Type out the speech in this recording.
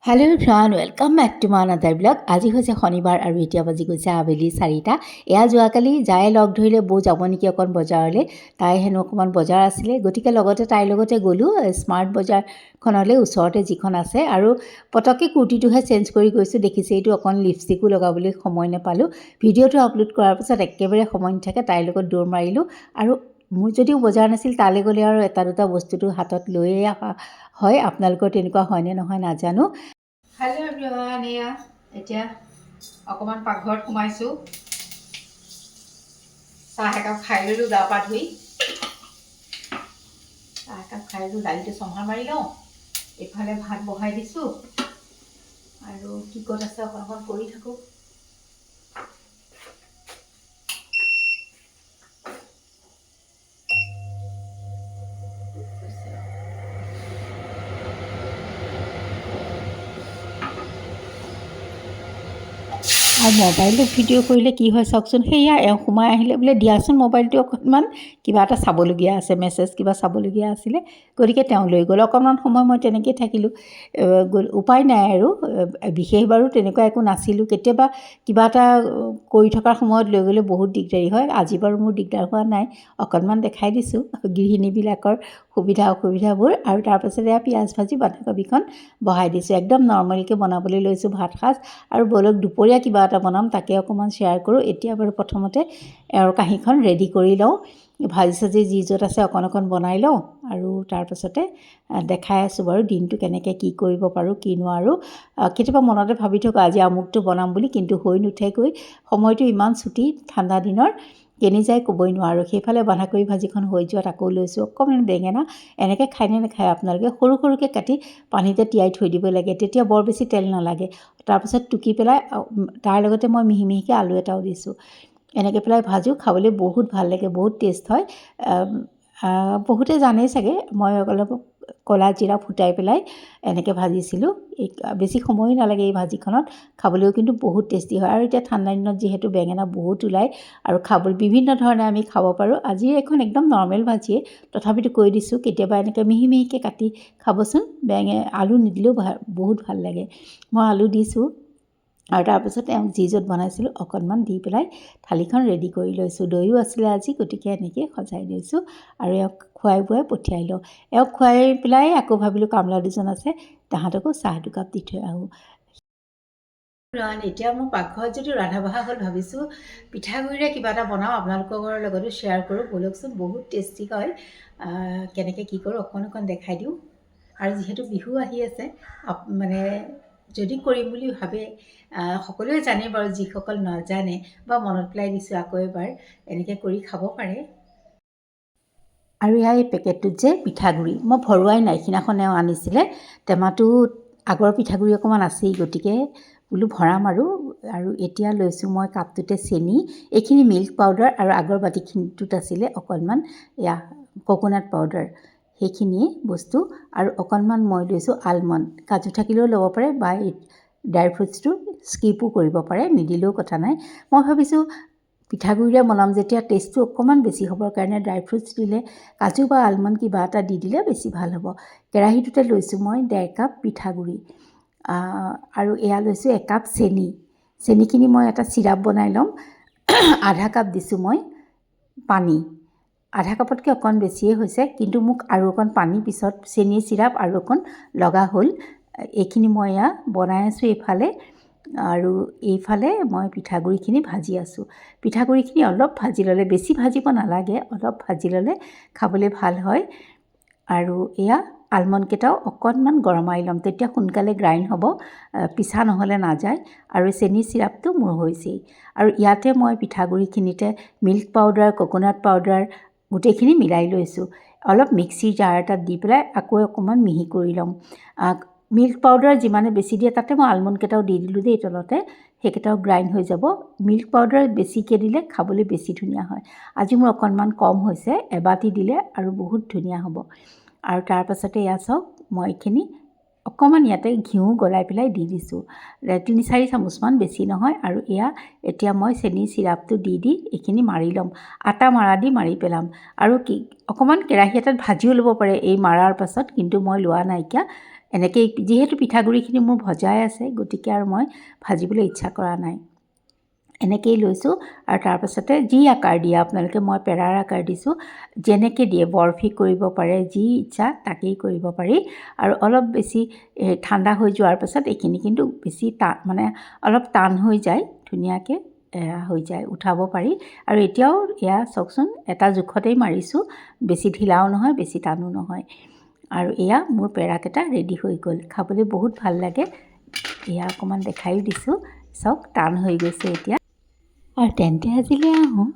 Hello' everyone, welcome back to my another blog. আজি হৈছে শনিবাৰ আৰু এতিয়া বাজি গৈছে আবেলি 4টা। এয়া যোৱাকালি যাই লগ ধৰিলে বৌ যাব নেকি অকণ বজাৰলৈ। তাই হেনো অকণমান বজাৰ আছিলে, গতিকে লগতে তাইৰ লগতে গ'লোঁ স্মাৰ্ট বজাৰখনলৈ, ওচৰতে যিখন আছে। আৰু পটককৈ কুৰ্তিটোহে চেঞ্জ কৰি গৈছোঁ। দেখিছে এইটো অকণ লিপষ্টিকো লগাবলৈ সময় নাপালোঁ। ভিডিঅ'টো আপলোড কৰাৰ পাছত একেবাৰে সময় নাথাকে, তাইৰ লগত দৌৰ মাৰিলোঁ। আৰু মোৰ যদিও বজাৰ নাছিল, তালৈ গ'লে আৰু এটা দুটা বস্তুটো হাতত লৈয়ে অহা হয়। আপোনালোকৰ তেনেকুৱা হয়নে নহয় নাজানো। হেল্ল' এভৰিৱান, এয়া এতিয়া অকণমান পাকঘৰত সোমাইছোঁ। চাহ একাপ খাই ল'লোঁ, গা পা ধুই চাহ একাপ খাই ল'লোঁ। দালিটো চম্ভাৰ মাৰি লওঁ, এইফালে ভাত বহাই দিছোঁ আৰু কি ক'ত আছে অকণ অকণ কৰি থাকোঁ। আৰু মোবাইলটো ভিডিঅ' কৰিলে কি হয় চাওকচোন, সেয়া এওঁ সোমাই আহিলে বোলে দিয়াচোন মোবাইলটো অকণমান, কিবা এটা চাবলগীয়া আছে, মেছেজ কিবা চাবলগীয়া আছিলে, গতিকে তেওঁ লৈ গ'ল। অকণমান সময় মই তেনেকৈয়ে থাকিলোঁ। উপায় নাই আৰু, বিশেষ বাৰু তেনেকুৱা একো নাছিলোঁ। কেতিয়াবা কিবা এটা কৰি থকাৰ সময়ত লৈ গ'লে বহুত দিগদাৰী হয়। আজি বাৰু মোৰ দিগদাৰ হোৱা নাই, অকণমান দেখাই দিছোঁ গৃহিণীবিলাকৰ সুবিধা অসুবিধাবোৰ। আৰু তাৰপাছতে এয়া পিঁয়াজ ভাজি বন্ধাকবিখন বহাই দিছোঁ। একদম নৰ্মেলকৈ বনাবলৈ লৈছোঁ ভাত সাজ। আৰু বলক দুপৰীয়া কিবা এটা বনাম, তাকে অকণমান শ্বেয়াৰ কৰোঁ। এতিয়া বাৰু প্ৰথমতে এওঁৰ কাঁহীখন ৰেডি কৰি লওঁ। ভাজি চাজি যি য'ত আছে অকণ অকণ বনাই লওঁ আৰু তাৰপাছতে দেখাই আছোঁ বাৰু দিনটো কেনেকৈ কি কৰিব পাৰোঁ কি নোৱাৰোঁ। কেতিয়াবা মনতে ভাবি থাকোঁ আজি আমুকটো বনাম বুলি, কিন্তু হৈ নুঠেগৈ। সময়টো ইমান ছুটি, ঠাণ্ডা দিনৰ কেনি যায় ক'বই নোৱাৰোঁ। সেইফালে বন্ধাকবি ভাজিখন হৈ যোৱাত আকৌ লৈছোঁ অকণমান বেঙেনা। এনেকৈ খায়নে নাখায় আপোনালোকে? সৰু সৰুকৈ কাটি পানীতে তিয়াই থৈ দিব লাগে, তেতিয়া বৰ বেছি তেল নালাগে। তাৰপিছত টুকি পেলাই তাৰ লগতে মই মিহি মিহিকৈ আলু এটাও দিছোঁ। এনেকৈ পেলাই ভাজোঁ, খাবলৈ বহুত ভাল লাগে, বহুত টেষ্ট হয়। বহুতে জানেই চাগে, মই অলপ ক'লা জিৰা ফুটাই পেলাই এনেকৈ ভাজিছিলোঁ। বেছি সময়ো নালাগে এই ভাজিখনত, খাবলৈও কিন্তু বহুত টেষ্টি হয়। আৰু এতিয়া ঠাণ্ডা দিনত যিহেতু বেঙেনা বহুত ওলায় আৰু খাবলৈ বিভিন্ন ধৰণে আমি খাব পাৰোঁ। আজি এখন একদম নৰ্মেল ভাজিয়ে, তথাপিতো কৈ দিছোঁ কেতিয়াবা এনেকৈ মিহি মিহিকৈ কাটি খাবচোন। আলু নিদিলেও বহুত ভাল লাগে। মই আলু দিছোঁ আৰু তাৰপিছত এওঁক যি য'ত বনাইছিলোঁ অকণমান দি পেলাই থালিখন ৰেডি কৰি লৈছোঁ। দৈও আছিলে আজি, গতিকে এনেকৈ সজাই লৈছোঁ আৰু এওঁক খুৱাই বুৱাই পঠিয়াই লওঁ। এওঁক খুৱাই পেলাই আকৌ ভাবিলোঁ কামলা দুজন আছে, তাহাঁতকো চাহ দুকাপ দি থৈ আহোঁ। এতিয়া মোৰ পাকঘৰত যদি ৰন্ধা বঢ়া হ'ল, ভাবিছোঁ পিঠাগুড়িৰে কিবা এটা বনাওঁ, আপোনালোকৰ লগতো শ্বেয়াৰ কৰোঁ। ব'লকচোন, বহুত টেষ্টি হয়। কেনেকৈ কি কৰোঁ অকণ অকণ দেখাই দিওঁ। আৰু যিহেতু বিহু আহি আছে, মানে যদি কৰিম বুলি ভাবে, সকলোৱে জানে বাৰু, যিসকল নাজানে বা মনত পেলাই দিছোঁ আকৌ এবাৰ, এনেকৈ কৰি খাব পাৰে। আৰু এয়া এই পেকেটটোত যে পিঠাগুড়ি মই ভৰোৱাই নাই, সিদিনাখন এওঁ আনিছিলে টেমাটো, আগৰ পিঠাগুড়ি অকণমান আছেই, গতিকে বোলো ভৰাম আৰু এতিয়া লৈছোঁ মই কাপটোতে চেনি, এইখিনি মিল্ক পাউডাৰ, আৰু আগৰ বাতিখিনিটোত আছিলে অকণমান এয়া ক'ক'নাট পাউডাৰ, সেইখিনিয়ে বস্তু। আৰু অকণমান মই লৈছোঁ আলমণ্ড, কাজু থাকিলেও ল'ব পাৰে বা ড্ৰাই ফ্ৰুটছটো স্কিপো কৰিব পাৰে, নিদিলেও কথা নাই। মই ভাবিছোঁ পিঠাগুড়িৰে বনাম যেতিয়া টেষ্টটো অকণমান বেছি হ'বৰ কাৰণে ড্ৰাই ফ্ৰুটছ দিলে, কাজু বা আলমণ্ড কিবা এটা দি দিলে বেছি ভাল হ'ব। কেৰাহীটোতে লৈছোঁ মই 1.5 কাপ পিঠাগুড়ি আৰু এয়া লৈছোঁ 1 কাপ চেনি। চেনিখিনি মই এটা চিৰাপ বনাই ল'ম। আধা কাপ দিছোঁ মই পানী, আধা কাপতকৈ অকণ বেছিয়ে হৈছে, কিন্তু মোক আৰু অকণ পানী পিছত চেনি চিৰাপ আৰু অকণ লগা হ'ল। এইখিনি মই এয়া বনাই আছোঁ এইফালে, আৰু এইফালে মই পিঠাগুড়িখিনি ভাজি আছোঁ। পিঠাগুড়িখিনি অলপ ভাজি ল'লে, বেছি ভাজিব নালাগে, অলপ ভাজি ল'লে খাবলৈ ভাল হয়। আৰু এয়া আলমণ্ডকেইটাও অকণমান গৰমাই ল'ম, তেতিয়া সোনকালে গ্ৰাইণ্ড হ'ব, পিঠা নহ'লে নাযায়। আৰু চেনি চিৰাপটো মোৰ হৈছেই। আৰু ইয়াতে মই পিঠাগুড়িখিনিতে মিল্ক পাউডাৰ, ক'ক'নাট পাউডাৰ গোটেইখিনি মিলাই লৈছোঁ। অলপ মিক্সিৰ জাৰ এটাত দি পেলাই আকৌ অকণমান মিহি কৰি ল'ম। মিল্ক পাউডাৰ যিমানে বেছি দিয়ে, তাতে মই আলমণ্ডকেইটাও দি দিলোঁ দেই তলতে, সেইকেইটাও গ্ৰাইণ্ড হৈ যাব। মিল্ক পাউডাৰ বেছিকৈ দিলে খাবলৈ বেছি ধুনীয়া হয়। আজি মোৰ অকণমান কম হৈছে, এবাটি দিলে আৰু বহুত ধুনীয়া হ'ব। আৰু তাৰপাছতে এয়া চাওক, মই এইখিনি অকণমান ইয়াতে ঘিউ গলাই পেলাই দি দিছোঁ, 3-4 চামুচমান, বেছি নহয়। আৰু এতিয়া মই চেনি চিৰাপটো দি এইখিনি মাৰি ল'ম, আটা মাৰা দি মাৰি পেলাম। আৰু অকণমান কেৰাহী এটাত ভাজিও ল'ব পাৰে এই মাৰাৰ পাছত, কিন্তু মই লোৱা নাইকিয়া, এনেকৈ যিহেতু পিঠাগুড়িখিনি মোৰ ভজাই আছে, গতিকে আৰু মই ভাজিবলৈ ইচ্ছা কৰা নাই। এনেকৈয়ে লৈছোঁ আৰু তাৰপাছতে যি আকাৰ দিয়ে আপোনালোকে, মই পেৰাৰ আকাৰ দিছোঁ, যেনেকৈ দিয়ে বৰফি কৰিব পাৰে, যি ইচ্ছা তাকেই কৰিব পাৰি। আৰু অলপ বেছি ঠাণ্ডা হৈ যোৱাৰ পাছত এইখিনি কিন্তু বেছি মানে অলপ টান হৈ যায়, ধুনীয়াকৈ হৈ যায়, উঠাব পাৰি। আৰু এতিয়াও এয়া চাওকচোন, এটা জোখতেই মাৰিছোঁ, বেছি ঢিলাও নহয় বেছি টানো নহয়। আৰু এয়া মোৰ পেৰাকেইটা ৰেডি হৈ গ'ল, খাবলৈ বহুত ভাল লাগে। এয়া অকণমান দেখাইও দিছোঁ, চাওক টান হৈ গৈছে এতিয়া। আৰু তেন্তে আজিলৈ আহোঁ।